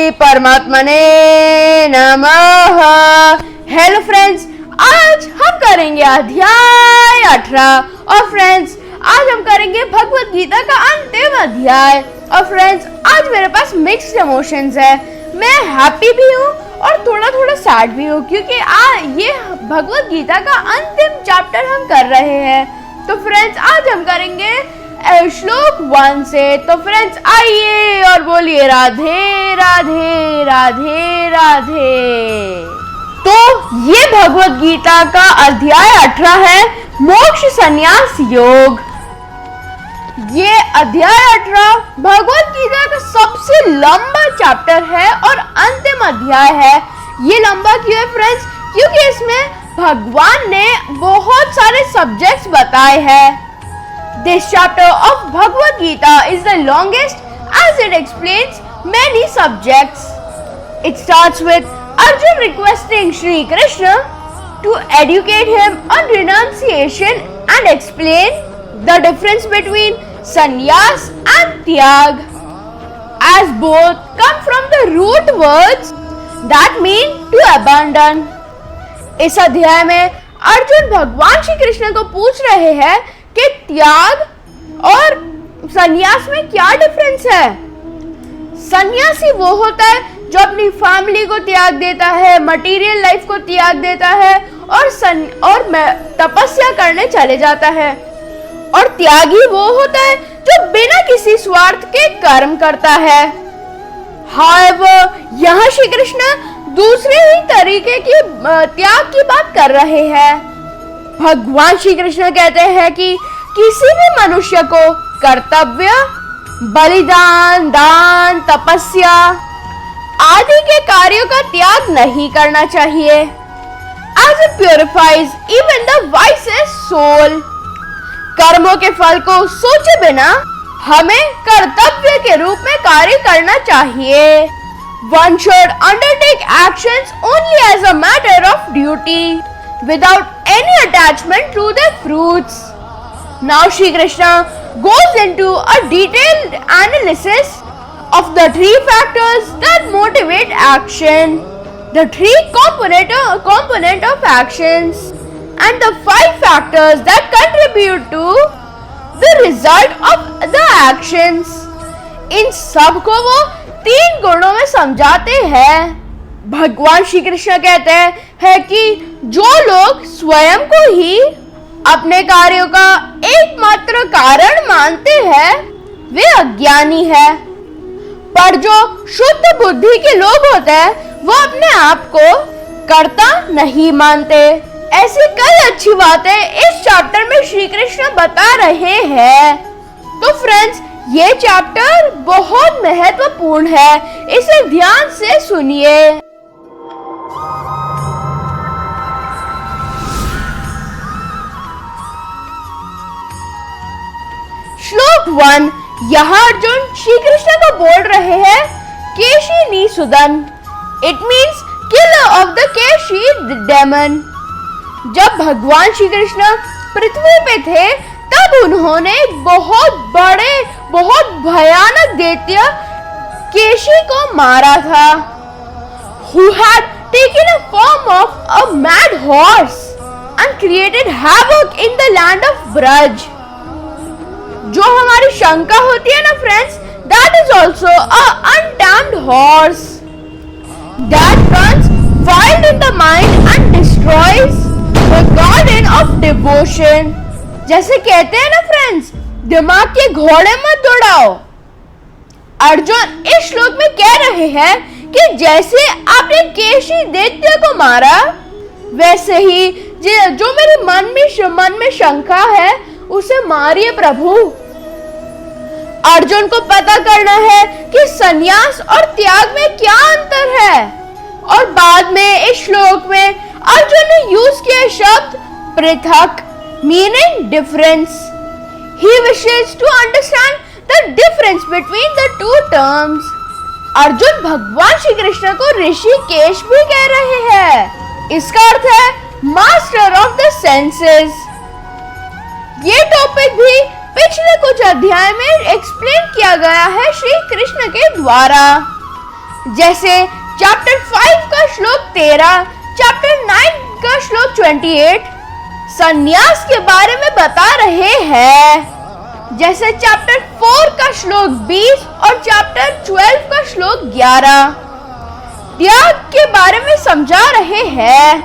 श्री परमात्मने नमः। Hello friends, आज हम करेंगे अध्याय 18 और फ्रेंड्स आज हम करेंगे भगवत गीता का अंतिम अध्याय। और फ्रेंड्स आज मेरे पास मिक्स्ड इमोशंस है, मैं हैप्पी भी हूँ और थोड़ा थोड़ा सैड भी हूँ क्योंकि ये भगवत गीता का अंतिम चैप्टर हम कर रहे हैं। तो फ्रेंड्स आज हम करेंगे श्लोक 1 से। तो फ्रेंड्स आइए और बोलिए राधे राधे राधे राधे। तो ये भगवत गीता का अध्याय 18 है, मोक्ष संन्यास योग। ये अध्याय 18 भगवत गीता का सबसे लंबा चैप्टर है और अंतिम अध्याय है। ये लंबा क्यों है फ्रेंड्स? क्योंकि इसमें भगवान ने बहुत सारे सब्जेक्ट्स बताए हैं। This chapter of Bhagavad Gita is the longest as it explains many subjects. It starts with Arjun requesting Shri Krishna to educate him on renunciation and explain the difference between sannyas and tyag, as both come from the root words that mean to abandon. इस अध्याय में अर्जुन भगवान श्री कृष्ण को पूछ रहे हैं कि त्याग और सन्यास में क्या डिफरेंस है। सन्यासी वो होता है जो अपनी फैमिली को त्याग देता है, मटेरियल लाइफ को त्याग देता है और तपस्या करने चले जाता है। और त्यागी वो होता है जो बिना किसी स्वार्थ के कर्म करता है। However, यहाँ श्री कृष्ण दूसरे ही तरीके की त्याग की बात कर रहे हैं। भगवान श्री कृष्ण कहते हैं कि किसी भी मनुष्य को कर्तव्य, बलिदान, दान, तपस्या आदि के कार्यों का त्याग नहीं करना चाहिए। As it purifies even the wisest soul. कर्मों के फल को सोचे बिना हमें कर्तव्य के रूप में कार्य करना चाहिए। One should undertake actions only as a matter of duty, without any attachment to their fruits. Now Shri Krishna goes into a detailed analysis of the three factors that motivate action, the three component of actions, and the 5 factors that contribute to the result of the actions. इन सब को वो 3 गुणों में समझाते हैं। भगवान श्री कृष्ण कहते हैं कि जो लोग स्वयं को ही अपने कार्यों का एकमात्र कारण मानते हैं वे अज्ञानी है, पर जो शुद्ध बुद्धि के लोग होते हैं वो अपने आप को कर्ता नहीं मानते। ऐसी कई अच्छी बातें इस चैप्टर में श्री कृष्ण बता रहे हैं। तो फ्रेंड्स ये चैप्टर बहुत महत्वपूर्ण है, इसे ध्यान से सुनिए। श्लोक 1, यहाँ अर्जुन श्री कृष्ण को बोल रहे हैं Keshi Nishudan. It means killer of the Keshi demon. जब भगवान श्री कृष्ण पृथ्वी पे थे तब उन्होंने बहुत भयानक दैत्य केशी को मारा था, who had taken a form of a mad horse and created havoc in the land of Braj. जो हमारी शंका होती है ना friends, that is also a untamed horse that runs wild in the mind and destroys the garden of devotion. जैसे कहते हैं ना फ्रेंड्स, दिमाग के घोड़े मत दौड़ाओ। अर्जुन इस श्लोक में कह रहे हैं कि जैसे आपने केशी दैत्य को मारा वैसे ही जो मेरे मन में शंका है उसे मारिए प्रभु। अर्जुन को पता करना है कि संन्यास और त्याग में क्या अंतर है। और बाद में इस श्लोक में अर्जुन ने यूज किया शब्द पृथक, meaning difference. He wishes to understand the difference between the two terms. Arjun भगवान श्री कृष्ण को ऋषिकेश भी कह रहे हैं। इसका अर्थ है मास्टर ऑफ द सेंसेस। ये टॉपिक भी पिछले कुछ अध्याय में एक्सप्लेन किया गया है श्री कृष्ण के द्वारा। जैसे चैप्टर 5 का श्लोक 13, चैप्टर 9 का श्लोक 28 संन्यास के बारे में बता रहे हैं। जैसे चैप्टर 4 का श्लोक 20 और चैप्टर 12 का श्लोक 11 त्याग के बारे में समझा रहे हैं।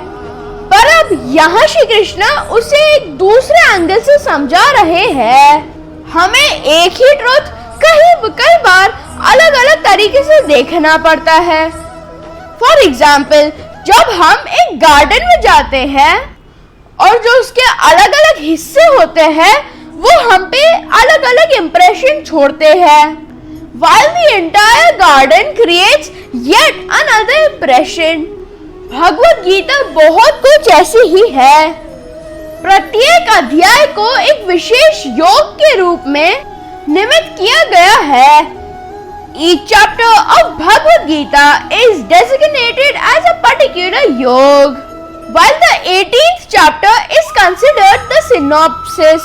पर अब यहाँ श्री कृष्ण उसे एक दूसरे एंगल से समझा रहे हैं। हमें एक ही ट्रुथ कई बार अलग अलग तरीके से देखना पड़ता है। फॉर एग्जाम्पल, जब हम एक गार्डन में जाते हैं और जो उसके अलग अलग हिस्से होते हैं वो हम पे अलग अलग इंप्रेशन छोड़ते हैं, while the entire garden creates yet another impression। Bhagavad Gita बहुत कुछ ऐसी ही है। प्रत्येक अध्याय को एक विशेष योग के रूप में निमित किया गया है। Each chapter of Bhagavad Gita is designated as a particular yog, while the 18th chapter is considered the synopsis।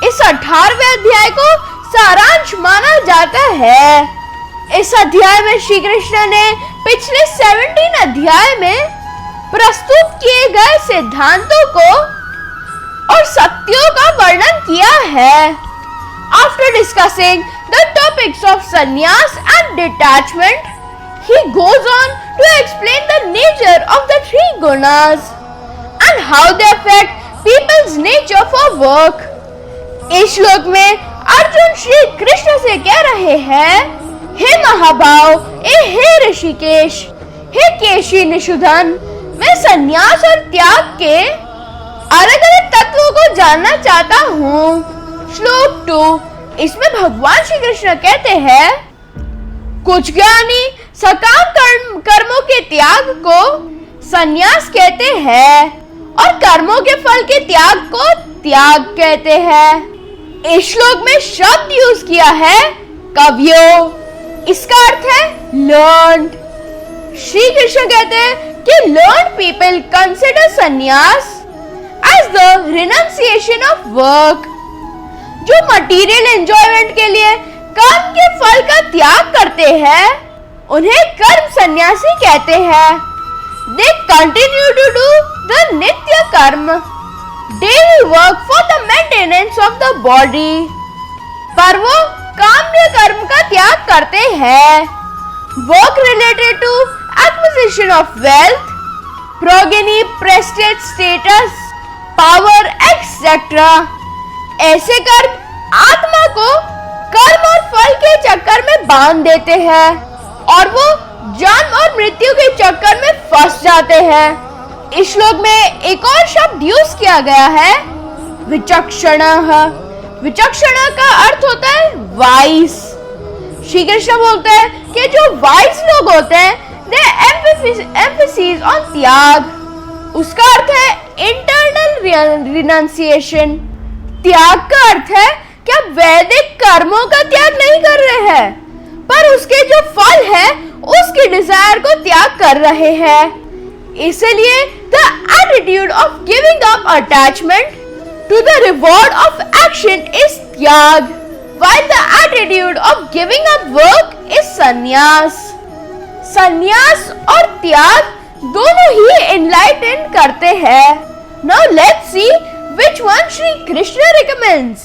इस 18वें अध्याय को सारांश माना जाता है। इस अध्याय में श्री कृष्ण ने पिछले 17 अध्याय में प्रस्तुत किए गए सिद्धांतों को और सत्यों का वर्णन किया है। After discussing the topics of sannyas and detachment, he goes on to explain the nature of the three gunas and how they affect people's nature for work। इस श्लोक में अर्जुन श्री कृष्ण से कह रहे हैं, हे महाभाव, हे ऋषिकेश, हे केशी निषुधन, मैं संन्यास और त्याग के अलग अलग तत्वों को जानना चाहता हूँ। श्लोक 2, इसमें भगवान श्री कृष्ण कहते हैं, कुछ ज्ञानी सकाम कर्मों के त्याग को संन्यास कहते हैं और कर्मों के फल के त्याग को त्याग कहते हैं। इस श्लोक में शब्द यूज किया है कवियो, इसका अर्थ है लर्न्ड। श्री कृष्ण कहते हैं कि learned people consider sannyas as the renunciation of work. जो मटीरियल एंजॉयमेंट के लिए कर्म के फल का त्याग करते हैं उन्हें कर्म सन्यासी कहते हैं। They continue to do the नित्य कर्म, daily work for the maintenance of the body, पर वो काम्य कर्म का त्याग करते हैं। Work related to acquisition of wealth, progeny, prestige, status, power etcetera, ऐसे कर्म आत्मा को कर्म और फल के चक्कर में बांध देते हैं और वो जन्म और मृत्यु के चक्कर में फंस जाते हैं। इस श्लोक में एक और शब्द यूज किया गया है विचक्षणः। विचक्षणः का अर्थ होता है वाइस। श्री कृष्ण बोलते हैं कि जो वाइस लोग होते हैं दे एम्फेसिस ऑन त्याग। उसका अर्थ है इंटरनल रिनंसिएशन। त्याग का अर्थ है कि आप वैदिक कर्मों का त्याग नहीं कर रहे हैं पर उसके जो फल है उसके डिजायर को त्याग कर रहे हैं। इसलिए the attitude of giving up attachment to the reward of action is tyag, while the attitude of giving up work is संन्यास। संन्यास और त्याग दोनों ही enlighten करते हैं। Now let's see which one Shri Krishna recommends।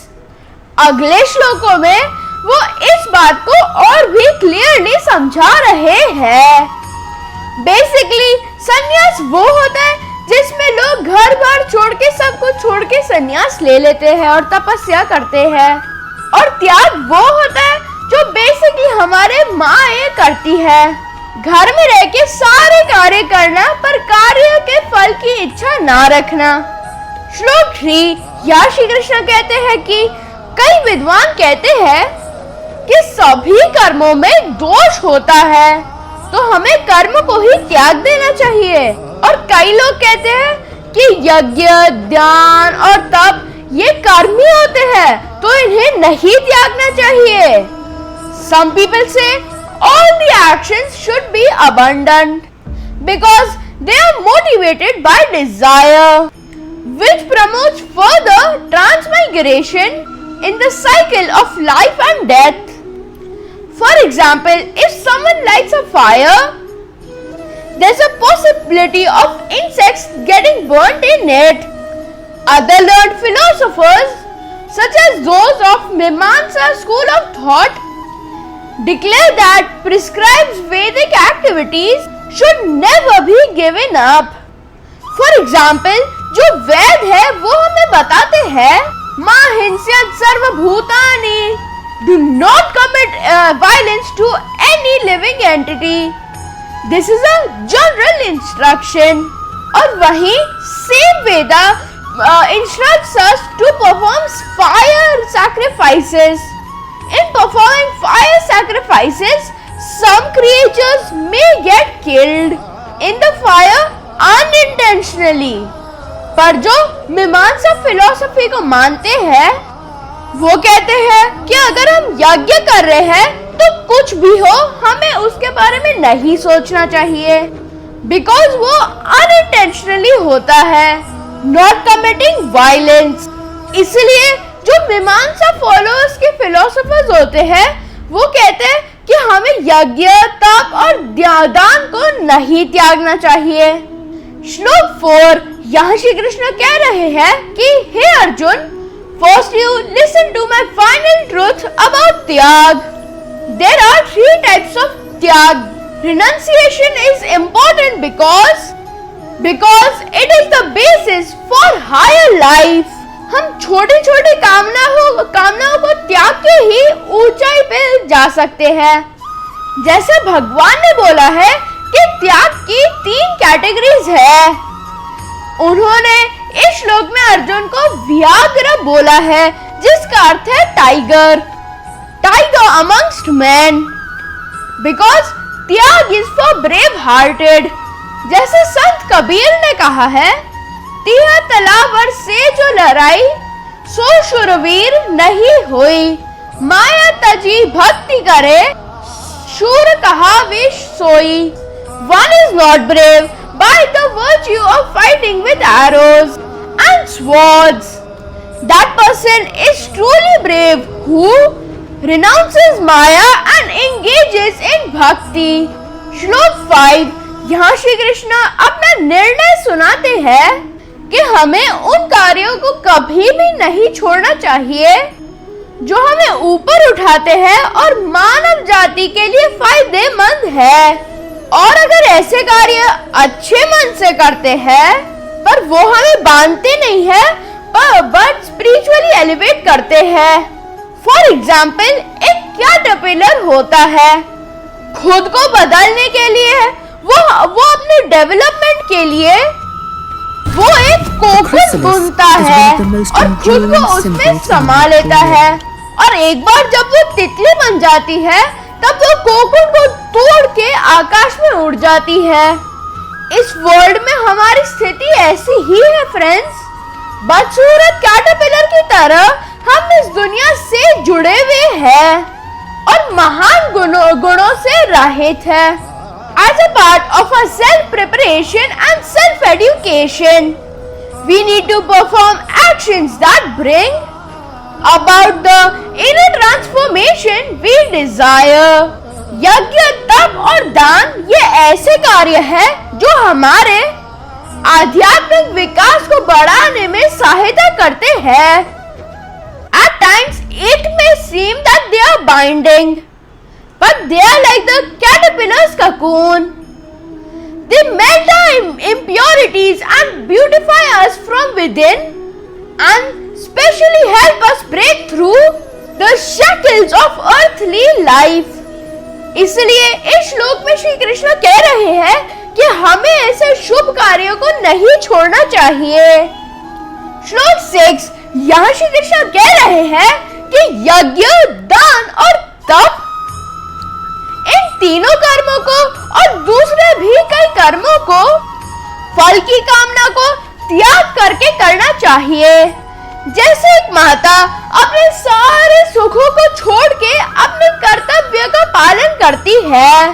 अगले श्लोकों में वो इस बात को और भी क्लियरली समझा रहे हैं। बेसिकली संन्यास वो होता है जिसमें लोग घर बार छोड़ के सब कुछ छोड़ के संन्यास ले लेते हैं और तपस्या करते हैं, और त्याग वो होता है जो बेसिकली हमारे माँ ये करती है, घर में रह के सारे कार्य करना पर कार्य के फल की इच्छा ना रखना। श्लोक 3, यहाँ श्री कृष्ण कहते हैं कि कई विद्वान कहते हैं कि सभी कर्मों में दोष होता है तो हमें कर्म को ही त्याग देना चाहिए, और कई लोग कहते हैं कि यज्ञ, ध्यान और तप ये कर्म ही होते हैं तो इन्हें नहीं त्यागना चाहिए। Some people say all the actions should be abandoned because they are motivated by desire, which promotes further transmigration in the cycle of life and death. For example, if someone lights a fire, there's a possibility of insects getting burnt in it. Other learned philosophers, such as those of Mimamsa school of thought, declare that prescribed Vedic activities should never be given up. For example, जो वेद है वो हमें बताते हैं मा हिंस्यत सर्वभूतानि, do not commit violence to any living entity. This is a general instruction. और वहीं same Veda instructs us to perform fire sacrifices. In performing fire sacrifices, some creatures may get killed in the fire unintentionally. पर जो मीमांसा philosophy को मानते हैं वो कहते हैं कि अगर हम यज्ञ कर रहे हैं तो कुछ भी हो हमें उसके बारे में नहीं सोचना चाहिए, बिकॉज वो अनइंटेंशनली होता है, नॉट कमिटिंग वायलेंस. इसलिए जो मीमांसा फॉलोअर्स के फिलोसोफर्स होते हैं वो कहते हैं कि हमें यज्ञ, तप और दान को नहीं त्यागना चाहिए. श्लोक 4, यहाँ श्री कृष्ण कह रहे हैं कि हे Arjun, first you listen to my final truth about त्याग. देयर आर 3 टाइप्स ऑफ त्याग. Renunciation is important because it is the basis for higher life. हम छोटी छोटी कामनाओं को त्याग के ही ऊंचाई पे जा सकते हैं. जैसे भगवान ने बोला है कि त्याग की 3 कैटेगरीज है. उन्होंने इस श्लोक में अर्जुन को व्याघ्र बोला है, जिसका अर्थ है टाइगर अमंगस्ट मैन, बिकॉज त्याग इज फॉर ब्रेव हार्टेड. जैसे संत कबीर ने कहा है, तिह तलावर से जो लड़ाई, सो शूरवीर नहीं हुई. माया तजी भक्ति करे, शूर कहा विष सोई. One is not brave by the virtue of fighting with arrows and swords. That person is truly brave who renounces Maya and engages in bhakti. श्लोक 5, यहाँ श्री कृष्ण अपना निर्णय सुनाते हैं कि हमें उन कार्यों को कभी भी नहीं छोड़ना चाहिए जो हमें ऊपर उठाते हैं और मानव जाति के लिए फायदेमंद है. और अगर ऐसे कार्य अच्छे मन से करते हैं पर वो हमें बांधते नहीं है बट स्पिरिचुअली एलिवेट करते हैं. फॉर एग्जाम्पल, एक कैटरपिलर होता है, खुद को बदलने के लिए वो अपने डेवलपमेंट के लिए वो एक कोकून बुनता है और खुद को उसमें समा लेता है. और एक बार जब वो तितली बन जाती है तब वो कोकून को तोड़ के आकाश में उड़ जाती है. इस वर्ल्ड में हमारी स्थिति ऐसी ही है फ्रेंड्स. बदसूरत कैटरपिलर की तरह हम इस दुनिया से जुड़े हुए हैं और महान गुणों से रहित है. As a part of our self-preparation and self-education, we need to perform actions that bring about the inner transformation we desire. यज्ञ, तप और दान ये ऐसे कार्य हैं जो हमारे आध्यात्मिक विकास को बढ़ाने में सहायता करते हैं. At times it may seem that they are binding, but they are like the caterpillar's cocoon. They melt our impurities and beautify us from within and specially help us break through the shackles of earthly life. इसलिए इस श्लोक में श्री कृष्ण कह रहे हैं कि हमें ऐसे शुभ कार्यों को नहीं छोड़ना चाहिए. श्लोक 6, यहाँ श्री कृष्ण कह रहे हैं कि यज्ञ, दान और तप, इन तीनों कर्मों को और दूसरे भी कई कर्मों को, फल की कामना को त्याग करके करना चाहिए. जैसे एक माता अपने सारे सुखों को छोड़ के अपने कर्तव्य का पालन करती है.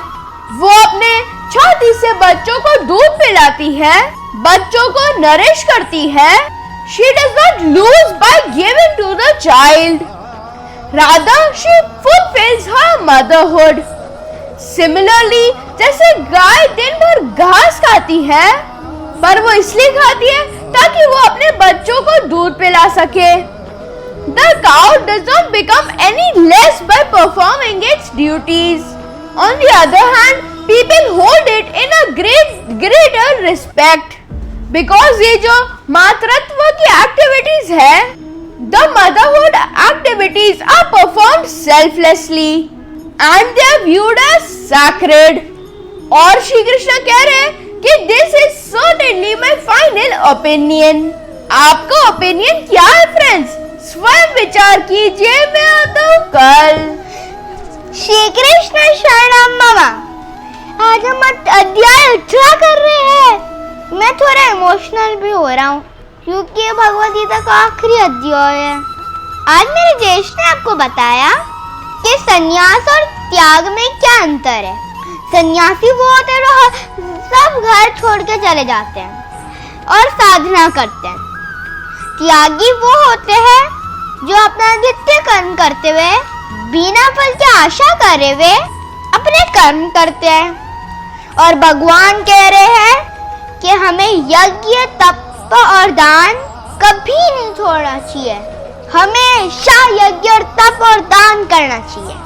वो अपने छाती से बच्चों को दूध पिलाती है, बच्चों को नरिश करती है. She does not lose by giving to the child. rather she fulfills her motherhood. Similarly, जैसे गाय दिन भर घास खाती है, पर वो इसलिए खाती है ताकि वो अपने बच्चों को दूध पिला सके. The cow does not become any less by performing its duties. On the other hand, people hold it in a greater respect because ये जो मातृत्व की activities है, the motherhood activities are performed selflessly and they are viewed as sacred. और श्री कृष्ण कह रहे हैं कि this is certainly my final opinion. आपका ओपिनियन क्या है फ्रेंड्स? स्वयं विचार कीजिए. मैं आता हूँ कल. श्री कृष्ण शरणम मम. आज हम अध्याय 18 कर रहे हैं. मैं थोड़ा इमोशनल भी हो रहा हूँ क्योंकि ये भगवद गीता का आखिरी अध्याय है. आज मेरे ज्येष्ठ ने आपको बताया कि संन्यास और त्याग में क्या अंतर है. सन्यासी वो होते हैं जो सब घर छोड़ के चले जाते हैं और साधना करते हैं. त्यागी वो होते हैं जो अपना नित्य कर्म करते हुए बिना फल की आशा करे हुए अपने कर्म करते हैं. और भगवान कह रहे हैं कि हमें यज्ञ तप और दान कभी नहीं छोड़ना चाहिए. हमेशा यज्ञ और तप और दान करना चाहिए.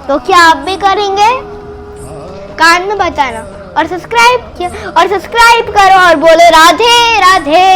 तो क्या आप भी करेंगे? कान में बताना और सब्सक्राइब करो और बोलो राधे राधे.